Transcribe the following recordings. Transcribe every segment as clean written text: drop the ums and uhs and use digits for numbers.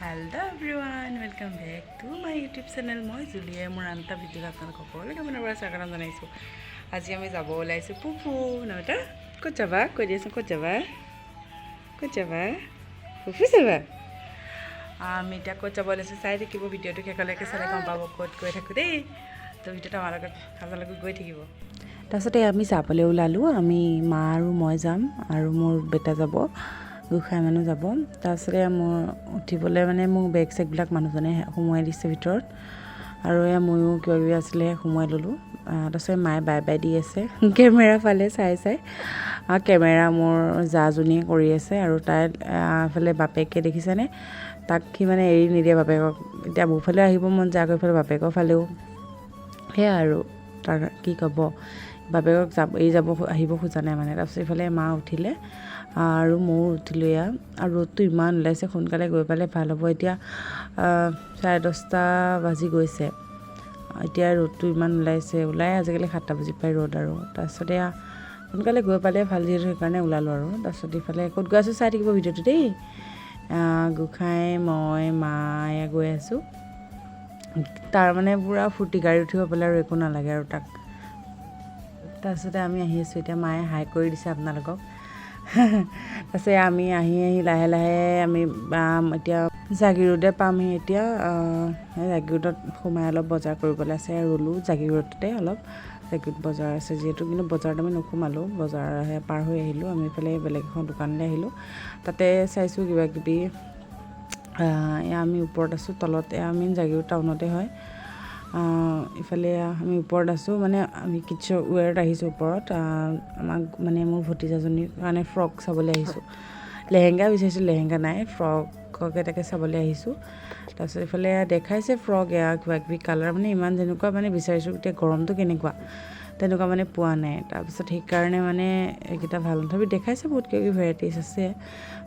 Hello everyone, welcome back to my YouTube channel. মই জুলিয়ে মোৰ আনটা video' আপোনালোকক সকলোকে মনৰ পৰা স্বাগতম জনাইছোঁ। আজি আমি যাব ওলাইছোঁ ফুফু নটা। ক'ত যাবা? কৈ দিয়াচোন ক'ত যাবা? ক'ত যাবা? ফুফু যাবা? আমি এতিয়া ক'ত যাব ওলাইছোঁ চাই থাকিব ভিডিঅ'টো শেষলৈকে চালে গম পাব ক'ত গৈ থাকোঁ দেই। তো ভিডিঅ'টো আমাৰ লগত আপোনালোকে গৈ থাকিব। তাৰপিছতে আমি যাবলৈ ওলালোঁ। আমি মা আৰু মই যাম আৰু মোৰ বেটা যাব। গোসাঁই মানুহ যাব। তাৰপিছতে মোৰ উঠিবলৈ মানে মোক বেগ চেগবিলাক মানুহজনে সোমোৱাই দিছে ভিতৰত আৰু ময়ো কিবা কিবি আছিলে সোমোৱাই ল'লোঁ। তাৰপিছত মায়ে বাই বাই দি আছে কেমেৰা ফালে চাই কেমেৰা মোৰ জাজনীয়ে কৰি আছে আৰু তাই ফালে বাপেকে দেখিছেনে তাক সি মানে এৰি নিদিয়ে বাপেকক। এতিয়া মোৰ ফালে আহিব মন যায় আকৌ এইফালে বাপেকৰ ফালেও সেয়া আৰু তাৰ কি ক'ব বাপেকক আহিব খোজা নাই মানে। তাৰপিছত এইফালে মা উঠিলে আৰু ময়ো উঠিলোঁ এয়া আৰু ৰ'দটো ইমান ওলাইছে সোনকালে গৈ পালে ভাল হ'ব। এতিয়া 10:30 বাজি গৈছে। এতিয়া ৰ'দটো ইমান ওলাই আজিকালি 7টা বাজি পাই ৰ'দ আৰু তাৰপিছতে এয়া সোনকালে গৈ পালে ভাল যিহেতু সেইকাৰণে ওলালোঁ আৰু তাৰপিছত ইফালে ক'ত গৈ আছোঁ চাই থাকিব ভিডিঅ'টো দেই। গোসাঁই মই মা এয়া গৈ আছোঁ। তাৰ মানে পূৰা ফূৰ্তি গাড়ী উঠিব পালে আৰু একো নালাগে আৰু তাক। তাৰপিছতে আমি আহি আছোঁ এতিয়া মায়ে হাই কৰি দিছে আপোনালোকক। তাৰপিছত আমি আহি লাহে লাহে আমি এতিয়া জাগিৰোডে পামহি। এতিয়া জাগিৰোডত সোমাই অলপ বজাৰ কৰিবলৈ আছে ৰ'লোঁ জাগিৰোডতে অলপ জাগিৰোড বজাৰ আছে যিহেতু, কিন্তু বজাৰত আমি নোসোমালোঁ, বজাৰহে পাৰ হৈ আহিলোঁ। আমি এইফালে বেলেগ এখন দোকানলৈ আহিলোঁ, তাতে চাইছোঁ কিবা কিবি। এয়া আমি ওপৰত আছোঁ, তলত আমি জাগিৰোড টাউনতে হয়। ইফালে আমি ওপৰত আছোঁ, মানে আমি কিডছৰ ৱেৰত আহিছোঁ ওপৰত। আমাক মানে মোৰ ভতিজাজনীৰ কাৰণে ফ্ৰক চাবলৈ আহিছোঁ। লেহেংগা বিচাৰিছোঁ, লেহেংগা নাই, ফ্ৰককে তাকে চাবলৈ আহিছোঁ। তাৰপিছত এইফালে দেখাইছে ফ্ৰক এয়া কিবা কিবি কালাৰ, মানে ইমান যেনেকুৱা মানে বিচাৰিছোঁ এতিয়া গৰমটো কেনেকুৱা তেনেকুৱা মানে পোৱা নাই। তাৰপিছত সেইকাৰণে মানে এইকেইটা ভাল তথাপি দেখাইছে বহুত কিবা কিবি ভেৰাইটিজ আছে।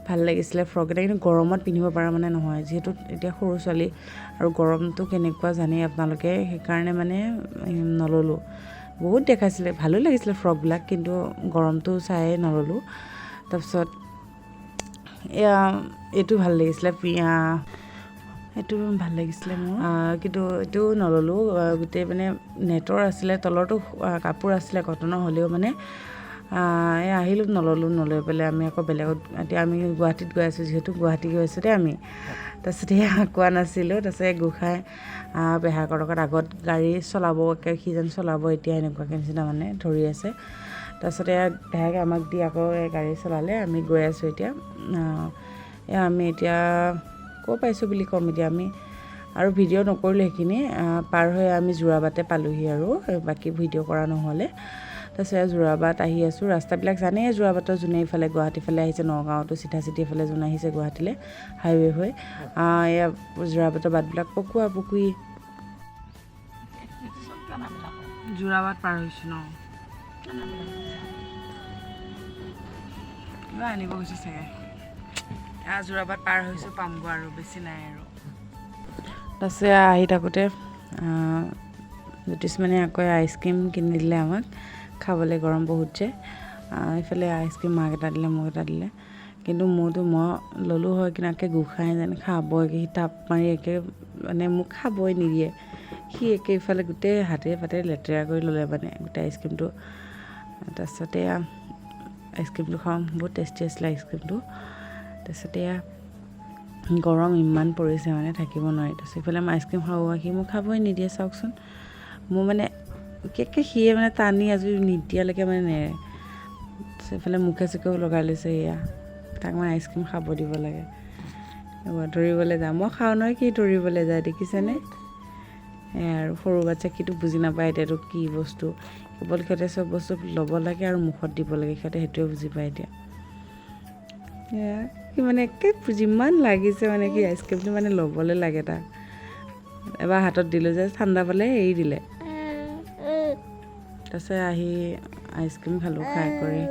ভাল লাগিছিলে ফ্ৰক এটা, কিন্তু গৰমত পিন্ধিব পৰা মানে নহয় যিহেতু এতিয়া সৰু ছোৱালী আৰু গৰমটো কেনেকুৱা জানেই আপোনালোকে, সেইকাৰণে মানে নল'লোঁ। বহুত দেখাইছিলে, ভালো লাগিছিলে ফ্ৰকবিলাক, কিন্তু গৰমটো চাই নল'লোঁ। তাৰপিছত এইটো ভাল লাগিছিলে, এইটো ভাল লাগিছিলে মোৰ, কিন্তু এইটো নল'লোঁ। গোটেই মানে নেটৰ আছিলে, তলৰটো কাপোৰ আছিলে কটনৰ, হ'লেও মানে আহিলোঁ নল'লোঁ। নলৈ পেলাই আমি আকৌ বেলেগত, এতিয়া আমি গুৱাহাটীত গৈ আছোঁ যিহেতু, গুৱাহাটী গৈ আছোঁ দেই আমি। তাৰপিছতে কোৱা নাছিলোঁ। তাৰপিছত গোসাঁই পেহাকৰ লগত আগত গাড়ী চলাব, সি যেন চলাব এতিয়া এনেকুৱাকৈ নিচিনা মানে ধৰি আছে। তাৰপিছতে পেহাকে আমাক দি আকৌ গাড়ী চলালে, আমি গৈ আছোঁ এতিয়া। আমি এতিয়া ক'ৰ পাইছোঁ বুলি ক'ম এতিয়া আমি, আৰু ভিডিঅ' নকৰিলোঁ সেইখিনি পাৰ হৈ আমি যোৰাবাটে পালোঁহি আৰু বাকী ভিডিঅ' কৰা নহ'লে। তাৰপিছত যোৰাবাট আহি আছোঁ, ৰাস্তাবিলাক জানেই যোৰাবাটৰ যোনে এইফালে গুৱাহাটী ফালে আহিছে, নগাঁৱতো চিধা চিধি এইফালে যোন আহিছে গুৱাহাটীলৈ হাইৱে হৈ, এয়া যোৰাবাটৰ বাটবিলাক পকুৱা পকুই। যোৰাবাট পাৰ হৈছোঁ ন, কিবা আনিব গৈছোঁ চাগে। যোৰাবাট পাৰ হৈছোঁ, পামগৈ আৰু বেছি নাই আৰু। তাৰপিছত আহি থাকোঁতে জ্যোতিষ মানে আকৌ আইচক্ৰীম কিনি দিলে আমাক খাবলৈ, গৰম বহুত যে। এইফালে আইচক্ৰীম মাক এটা দিলে, মোক এটা দিলে, কিন্তু মই ল'লোঁ হয়, কিন্তু গোসাঁই যেন খাবই, সি টাপ মাৰি মানে মোক খাবই নিদিয়ে। সি ইফালে গোটেই হাতে পাতে লেতেৰা কৰি ল'লে মানে গোটেই আইচক্ৰীমটো। তাৰপিছতে আইচক্ৰীমটো খাওঁ, বহুত টেষ্টি আছিলে আইচক্ৰীমটো। তাৰপিছতে গৰম ইমান পৰিছে মানে থাকিব নোৱাৰি। তাৰপিছত ইফালে মই আইচক্ৰীম খাব, সি মোক খাবই নিদিয়ে চাওকচোন। মোৰ মানে সিয়ে মানে টানি আজৰি নিদিয়ালৈকে মানে নেৰে। তাৰপিছত এইফালে মুখে চুখেও লগাই লৈছে, এয়া তাক মানে আইচক্ৰীম খাব দিব লাগে। ধৰিবলৈ যাওঁ, মই খাওঁ নহয়, কি ধৰিবলৈ যায় দেখিছেনে। আৰু সৰু বাচ্ছা সিটো বুজি নাপায় এতিয়াতো কি বস্তু, কেৱল সিহঁতে চব বস্তু ল'ব লাগে আৰু মুখত দিব লাগে, সিহঁতে সেইটোৱে বুজি পায় এতিয়া। সি মানে যিমান লাগিছে মানে কি আইচক্ৰীমটো মানে ল'বলৈ লাগে তাক। এবাৰ হাতত দিলোঁ যে ঠাণ্ডা পালে এৰি দিলে। তাৰপিছত আহি আইচক্ৰীম খালোঁ, খাই কৰি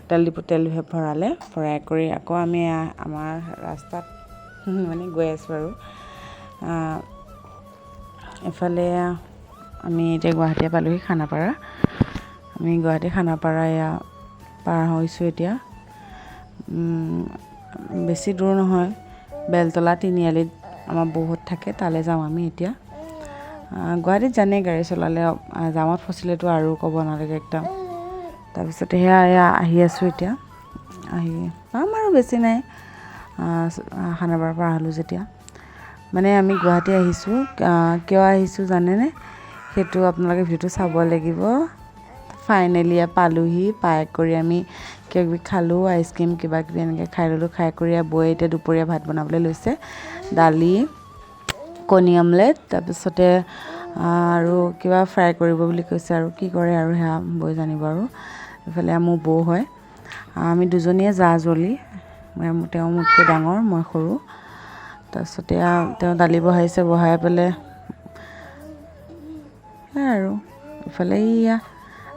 তেল ভৰাই কৰি আকৌ আমি আমাৰ ৰাস্তাত মানে গৈ আছোঁ আৰু। এফালে আমি এতিয়া গুৱাহাটীয়ে পালোঁহি, খানাপাৰা। আমি গুৱাহাটী খানাপাৰা পাৰ হৈছোঁ এতিয়া। বেছি দূৰ নহয়, বেলতলা তিনিআলিত আমাৰ বহুত থাকে, তালৈ যাম আমি এতিয়া। গুৱাহাটীত জানে গাড়ী চলালে জামত ফচিলেতো আৰু ক'ব নালাগে একদম। তাৰপিছতে সেয়া আহি আছোঁ এতিয়া, আহি পাম আৰু বেছি নাই, খানাপাৰাৰ পৰা আহিলোঁ যেতিয়া। মানে আমি গুৱাহাটী আহিছোঁ, কিয় আহিছোঁ জানেনে? সেইটো আপোনালোকে ভিডিঅ'টো চাব লাগিব। ফাইনেলি পালোহি, পাই কৰি আমি কিবাকিবি খালোঁ, আইচক্ৰীম কিবাকিবি এনেকৈ খাই ল'লোঁ। খাই কৰি বৈ এতিয়া দুপৰীয়া ভাত বনাবলৈ লৈছে, দালি, কণী আমলেট, তাৰপিছতে আৰু কিবা ফ্ৰাই কৰিব বুলি কৈছে, আৰু কি কৰে আৰু সেয়া বৈ জানিব। আৰু এইফালে মোৰ বৌ হয়, আমি দুজনীয়ে জা-জলি, তেওঁ মোতকৈ ডাঙৰ, মই সৰু। তাৰপিছতে তেওঁ দালি বহাইছে, বহাই পেলাই সেয়াই আৰু ইফালে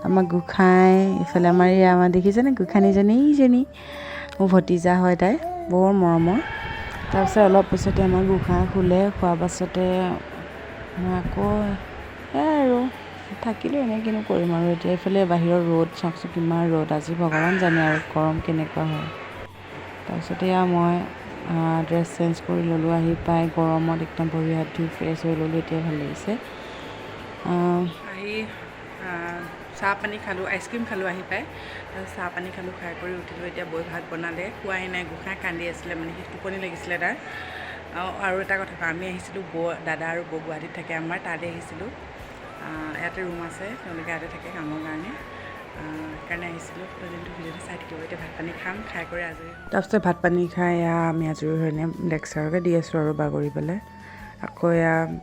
আমাৰ গোঁসাই, ইফালে আমাৰ দেখিছেনে গোঁসানীজনী, এইজনী মোৰ ভতিজা হয়, তাই বৰ মৰমৰ। তাৰপিছত অলপ পিছতে আমাৰ গোঁসাই শুলে, খোৱাৰ পাছতে মই আকৌ সেয়াই আৰু থাকিলোঁ এনেই, কিনো কৰিম আৰু এতিয়া। এইফালে বাহিৰৰ ৰ'দ চাওকচোন, কিমান ৰ'দ আজি, ভগৱান জানে আৰু গৰম কেনেকুৱা হয়। তাৰপিছতে মই ড্ৰেছ চেঞ্জ কৰি ল'লোঁ, আহি পাই গৰমত একদম ভৰি হাত ধুই ফ্ৰেছ হৈ ল'লোঁ, এতিয়া ভাল লাগিছে। আহি চাহ পানী খালোঁ, আইচক্ৰীম খালোঁ আহি পাই, তাৰপিছত চাহ পানী খালোঁ, খাই কৰি উঠিলোঁ। এতিয়া বৈ ভাত বনালে, খোৱাই নাই, গোঁসাই কান্দি আছিলে, মানে সি টোপনি লাগিছিলে তাৰ। আৰু এটা কথা কওঁ, আমি আহিছিলোঁ, দাদা আৰু বৌ গুৱাহাটীত থাকে আমাৰ, তালৈ আহিছিলোঁ। ইয়াতে ৰুম আছে, তেওঁলোকে ইয়াতে থাকে কামৰ কাৰণে, সেইকাৰণে আহিছিলোঁ। দিনটো ভিডিঅ'টো চাই থাকিব। এতিয়া ভাত পানী খাম, খাই কৰি আজৰি। তাৰপিছত ভাত পানী খাই আমি আজৰি হৈ এনে লেকচাৰকে দি আছোঁ আৰু বাগৰি পেলাই। আকৌ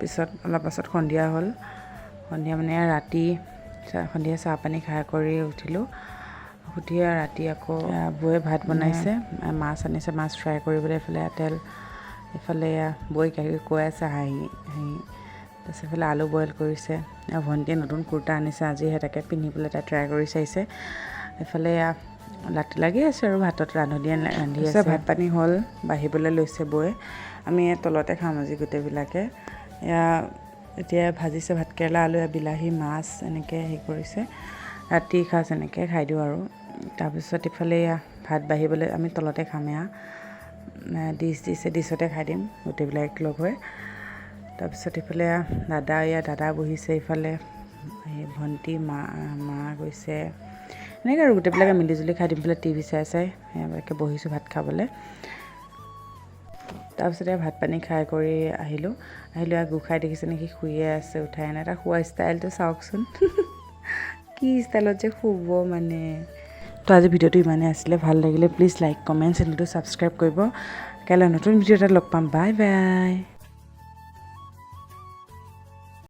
পিছত অলপ পাছত সন্ধিয়া হ'ল, সন্ধিয়া মানে ৰাতি সন্ধিয়া চাহ পানী খাই কৰি উঠিলোঁ। উঠি ৰাতি আকৌ বৌয়ে ভাত বনাইছে, মাছ আনিছে, মাছ ফ্ৰাই কৰিবলৈ। এইফালে তেল, এইফালে বৌয়ে কৈ আছে হাঁহি হাঁহি। তাৰপিছত এইফালে আলু বইল কৰিছে, ভণ্টিয়ে নতুন কুৰ্তা আনিছে, আজিহে তাকে পিন্ধি পেলাই তাই ট্ৰাই কৰি চাইছে। এইফালে লাগি আছে আৰু ভাতত ৰান্ধি আছে। ভাত পানী হ'ল, বাঢ়িবলৈ লৈছে বৌয়ে, আমি তলতে খাম আজি গোটেইবিলাকে। এতিয়া ভাজিছে ভাতকেৰেলা, আলু, বিলাহী, মাছ এনেকৈ হেৰি কৰিছে, ৰাতিৰ সাঁজ এনেকৈ খাই দিওঁ আৰু। তাৰপিছত ইফালে ভাত বাঢ়িবলৈ আমি তলতে খাম, ডিছ দিছে, ডিছতে খাই দিম গোটেইবিলাক লগ হৈ। তাৰপিছত ইফালে দাদা বহিছে, ইফালে ভণ্টি মা গৈছে, এনেকৈ আৰু গোটেইবিলাকে মিলিজুলি খাই দিম। পেলাই টিভি চাই এনেকৈ বহিছোঁ ভাত খাবলৈ। তাৰপিছতে ভাত পানী খাই কৰি আহিলোঁ। গোঁসাই দেখিছে নেকি, শুয়ে আছে, উঠাই নাই। তাৰ শুৱা ষ্টাইলটো চাওকচোন, কি ষ্টাইলত যে শুব মানে। তো আজি ভিডিঅ'টো ইমানেই আছিলে, ভাল লাগিলে প্লিজ লাইক, কমেণ্ট, চেনেলটো ছাবস্ক্ৰাইব কৰিব। কাইলৈ নতুন ভিডিঅ' এটা লগ পাম, বাই বাই।